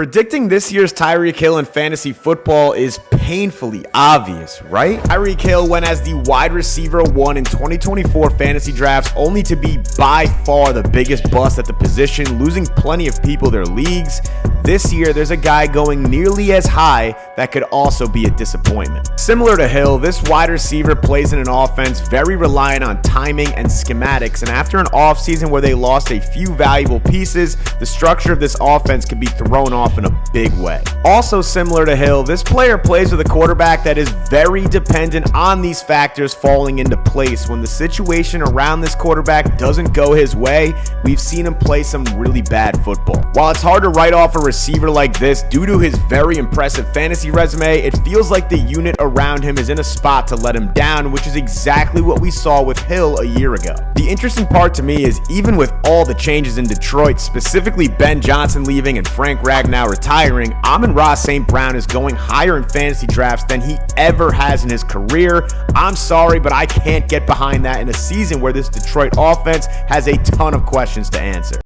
Predicting this year's Tyreek Hill in fantasy football is painfully obvious, right? Tyreek Hill went as the wide receiver 1 in 2024 fantasy drafts, only to be by far the biggest bust at the position, losing plenty of people their leagues. This year, there's a guy going nearly as high that could also be a disappointment. Similar to Hill, this wide receiver plays in an offense very reliant on timing and schematics, and after an offseason where they lost a few valuable pieces, the structure of this offense could be thrown off in a big way. Also similar to Hill, this player plays with a quarterback that is very dependent on these factors falling into place. When the situation around this quarterback doesn't go his way, we've seen him play some really bad football. While it's hard to write off a receiver like this due to his very impressive fantasy resume, it feels like the unit around him is in a spot to let him down, which is exactly what we saw with Hill a year ago. The interesting part to me is even with all the changes in Detroit, specifically Ben Johnson leaving and Frank Ragnow retiring, Amon-Ra St. Brown is going higher in fantasy drafts than he ever has in his career. I'm sorry, but I can't get behind that in a season where this Detroit offense has a ton of questions to answer.